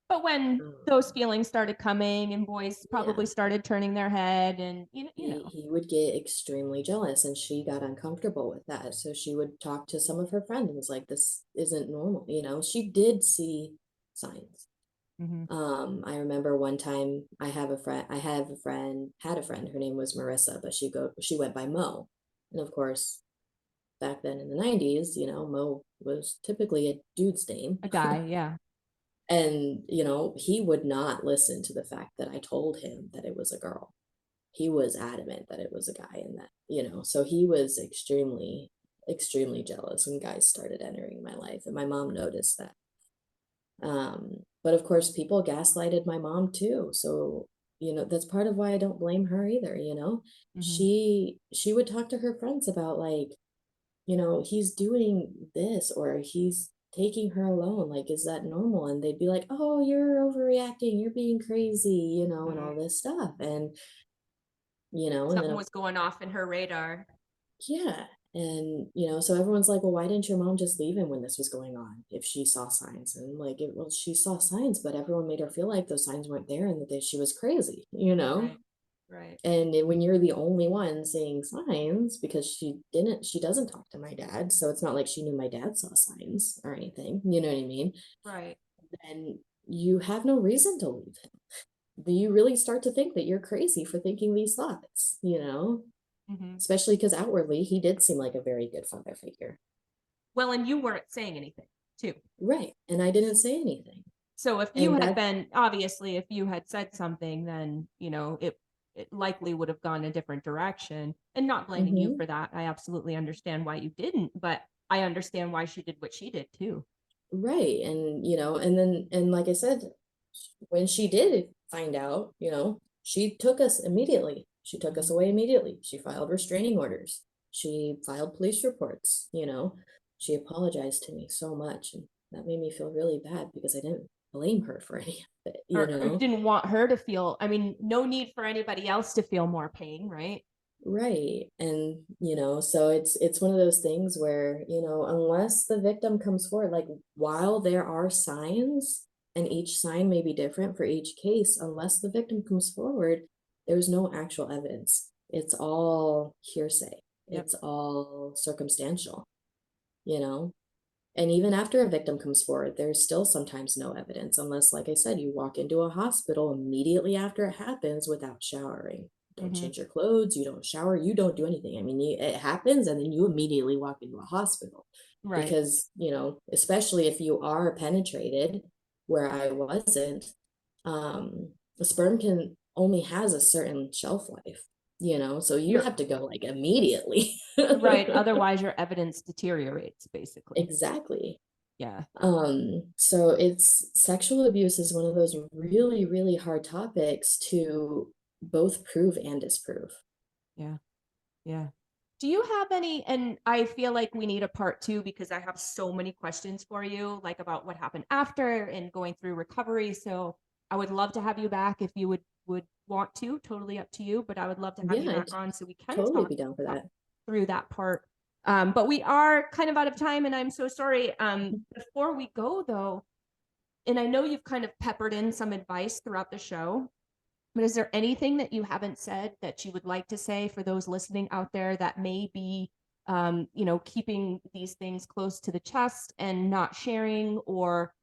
But when
Um,
those feelings started coming and boys
yeah,
probably started turning their head and
he would get extremely jealous, and she got uncomfortable with that. So she would talk to some of her friends and was like, "This isn't normal." You know, she did see signs.
Mhm.
I remember one time had a friend, her name was Marissa, but she went by Mo. And of course, back then in the 90s, you know, Mo was typically a dude's name.
A guy, yeah.
And, you know, he would not listen to the fact that I told him that it was a girl. He was adamant that it was a guy, and that, you know, so he was extremely jealous when guys started entering my life. And my mom noticed that. But of course, people gaslighted my mom too. So, you know, that's part of why I don't blame her either, you know.
Mhm.
She would talk to her friends about, like, you know, he's doing this, or he's taking her alone. Like, is that normal? And they'd be like, "Oh, you're overreacting, you're being crazy," you know, and
Mhm.
all this stuff. And, you know, and then
Something was going off in her radar.
yeah. And, you know, so everyone's like, "Well, why didn't your mom just leave him when this was going on if she saw signs?" And like, well, she saw signs, but everyone made her feel like those signs weren't there, and that she was crazy, you know?
Right. Right.
And when you're the only one seeing signs, because she doesn't talk to my dad. So it's not like she knew my dad saw signs or anything, you know what I mean?
Right.
And you have no reason to leave him. You really start to think that you're crazy for thinking these thoughts, you know?
Mhm.
Especially because outwardly he did seem like a very good father figure.
Well, and you weren't saying anything too.
Right. And I didn't say anything.
So if you
And
had
that,
been, obviously, if you had said something, then, it likely would have gone a different direction. And not blaming you
mhm,
for that. I absolutely understand why you didn't, but I understand why she did what she did too.
right. And, you know, and then, and like I said, when she did find out, you know, she took us immediately. She took us
Mhm.
away immediately. She filed restraining orders. She filed police reports, you know. She apologized to me so much. And that made me feel really bad because I didn't blame her for any of it, you
Or
know.
didn't want her to feel, I mean, no need for anybody else to feel more pain, right?
Right. And, you know, so it's one of those things where, you know, unless the victim comes forward, like, while there are signs, and each sign may be different for each case, unless the victim comes forward, there's no actual evidence. It's all hearsay.
Yep.
It's all circumstantial, you know? And even after a victim comes forward, there's still sometimes no evidence, unless, like I said, you walk into a hospital immediately after it happens without showering. Don't
Hmm.
change your clothes, you don't shower, you don't do anything. I mean, it happens, and then you immediately walk into a hospital.
Right.
Because, you know, especially if you are penetrated, where I wasn't, the sperm can only has a certain shelf life, you know, so you
You're
have to go like immediately.
right. Otherwise, your evidence deteriorates, basically.
Exactly.
Yeah.
So it's sexual abuse is one of those really, really hard topics to both prove and disprove.
Yeah. Yeah. Do you have any, and I feel like we need a part two because I have so many questions for you, like about what happened after and going through recovery. So I would love to have you back if you would want to, totally up to you, but I would love to have you
Yeah,
back
I'd
on so we can
totally
talk
be down for that.
through that part. But we are kind of out of time and I'm so sorry. Before we go though, and I know you've kind of peppered in some advice throughout the show, but is there anything that you haven't said that you would like to say for those listening out there that may be, keeping these things close to the chest and not sharing, or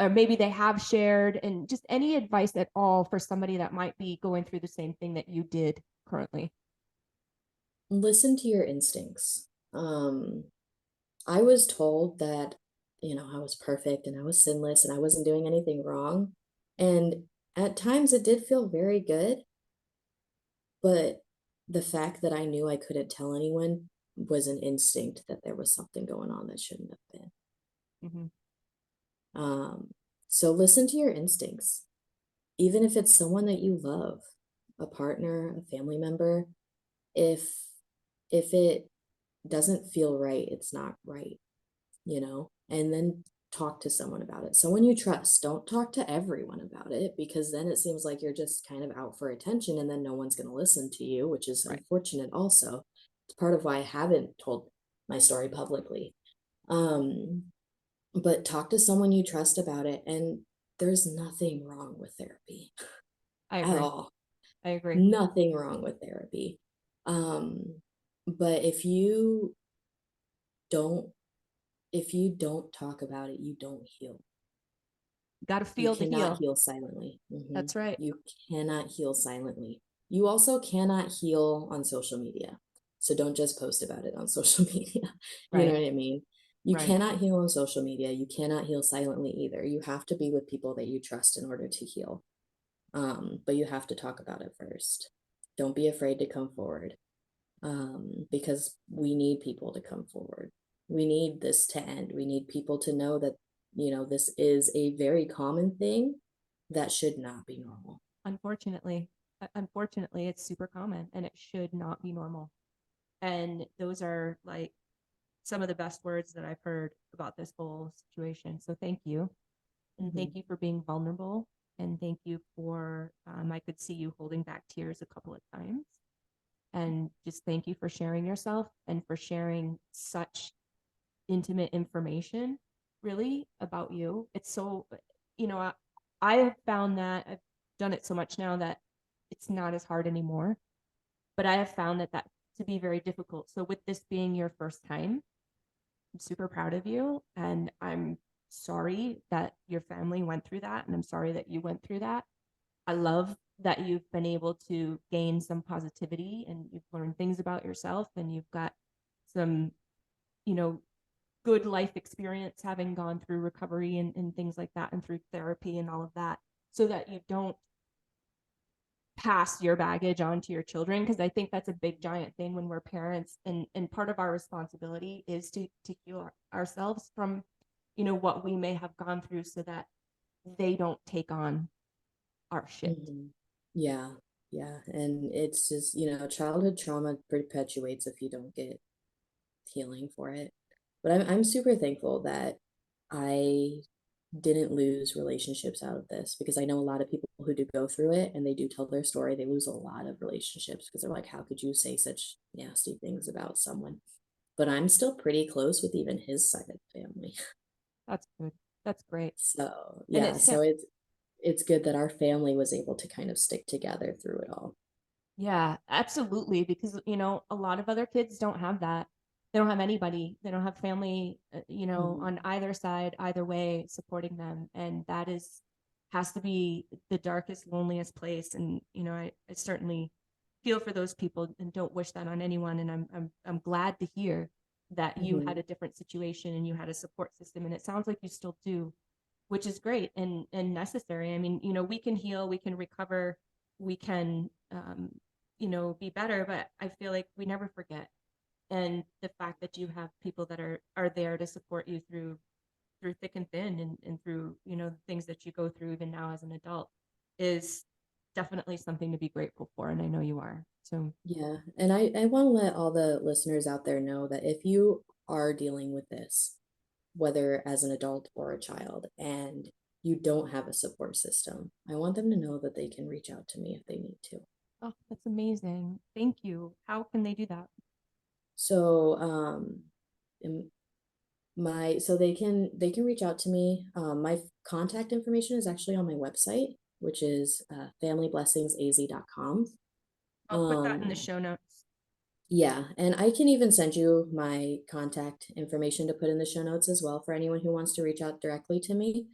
maybe they have shared, and just any advice at all for somebody that might be going through the same thing that you did currently?
Listen to your instincts. I was told that, you know, I was perfect and I was sinless and I wasn't doing anything wrong. And at times it did feel very good, but the fact that I knew I couldn't tell anyone was an instinct that there was something going on that shouldn't have been.
Mm-hmm.
So listen to your instincts, even if it's someone that you love, a partner, a family member. If it doesn't feel right, it's not right, and then talk to someone about it. Someone you trust. Don't talk to everyone about it, because then it seems like you're just kind of out for attention, and then no one's going to listen to you, which is
Right.
unfortunate also. It's part of why I haven't told my story publicly. But talk to someone you trust about it, and there's nothing wrong with therapy
I
at
agree.
all.
I agree.
Nothing wrong with therapy. But don't if you don't talk about it, you don't heal.
Got to
You
feel to
cannot
heal.
heal silently.
That's right.
You cannot heal silently. You also cannot heal on social media. So don't just post about it on social media. You know
Right.
what I mean? You
Right.
cannot heal on social media. You cannot heal silently either. You have to be with people that you trust in order to heal. But you have to talk about it first. Don't be afraid to come forward, because we need people to come forward. We need this to end. We need people to know that, this is a very common thing that should not be normal.
Unfortunately, it's super common and it should not be normal. And those are like some of the best words that I've heard about this whole situation. So thank you. And thank you for being vulnerable. And thank you for, I could see you holding back tears a couple of times. And just thank you for sharing yourself and for sharing such intimate information, really, about you. It's so, I have found that I've done it so much now that it's not as hard anymore. But I have found that to be very difficult. So with this being your first time, I'm super proud of you. And I'm sorry that your family went through that. And I'm sorry that you went through that. I love that you've been able to gain some positivity and you've learned things about yourself and you've got some, you know, good life experience having gone through recovery and things like that and through therapy and all of that, so that you don't pass your baggage on to your children, because I think that's a big giant thing when we're parents, and part of our responsibility is to heal ourselves from what we may have gone through, so that they don't take on our shit.
Yeah, yeah. And it's just, childhood trauma perpetuates if you don't get healing for it. But I'm super thankful that I didn't lose relationships out of this, because I know a lot of people who do go through it and they do tell their story. They lose a lot of relationships because they're like, how could you say such nasty things about someone? But I'm still pretty close with even his side of the family.
That's good. That's great.
So
And
yeah, so it's good that our family was able to kind of stick together through it all.
Yeah, absolutely. Because, a lot of other kids don't have that. They don't have anybody. They don't have family, on either side, either way, supporting them. And that has to be the darkest, loneliest place. And, I certainly feel for those people and don't wish that on anyone. And I'm glad to hear that you had a different situation and you had a support system. And it sounds like you still do, which is great and necessary. I mean, we can heal, we can recover, we can be better, but I feel like we never forget. And the fact that you have people that are there to support you through thick and thin, and through the things that you go through even now as an adult, is definitely something to be grateful for, and I know you are. So
Yeah, and I want to let all the listeners out there know that if you are dealing with this, whether as an adult or a child, and you don't have a support system, I want them to know that they can reach out to me if they need to.
oh, that's amazing. Thank you. How can they do that?
So so they can reach out to me. My contact information is actually on my website, which is familyblessingsaz.com.
I'll put that in the show notes.
Yeah, and I can even send you my contact information to put in the show notes as well for anyone who wants to reach out directly to me.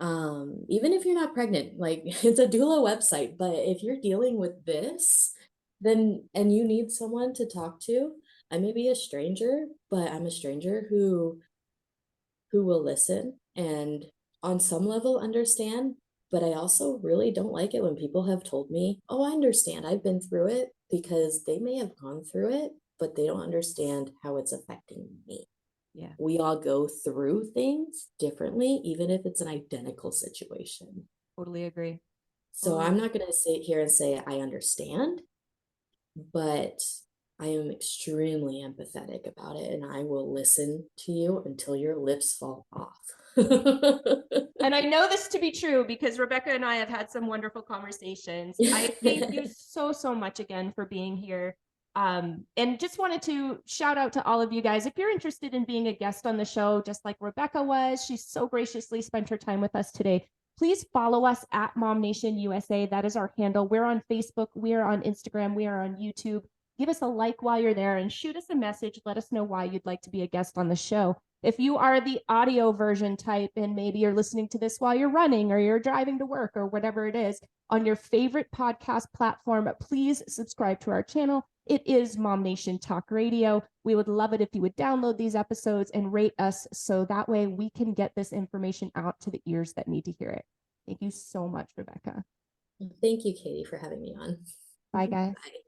Even if you're not pregnant, like it's a doula website, but if you're dealing with this, then and you need someone to talk to, I may be a stranger, but I'm a stranger who will listen and on some level understand. But I also really don't like it when people have told me, oh, I understand, I've been through it, because they may have gone through it, but they don't understand how it's affecting me.
Yeah.
We all go through things differently, even if it's an identical situation.
Totally agree.
So I'm not going to sit here and say I understand, but I am extremely empathetic about it, and I will listen to you until your lips fall off.
And I know this to be true because Rebecca and I have had some wonderful conversations. I thank you so, so much again for being here. And just wanted to shout out to all of you guys. If you're interested in being a guest on the show, just like Rebecca was, she so graciously spent her time with us today. Please follow us at MOMnation USA. That is our handle. We're on Facebook. We are on Instagram. We are on YouTube. Give us a like while you're there and shoot us a message. Let us know why you'd like to be a guest on the show. If you are the audio version type and maybe you're listening to this while you're running or you're driving to work or whatever it is on your favorite podcast platform, please subscribe to our channel. It is MOMnation Talk Radio. We would love it if you would download these episodes and rate us so that way we can get this information out to the ears that need to hear it. Thank you so much, Rebecca.
Thank you, Katie, for having me on.
Bye, guys.
Bye.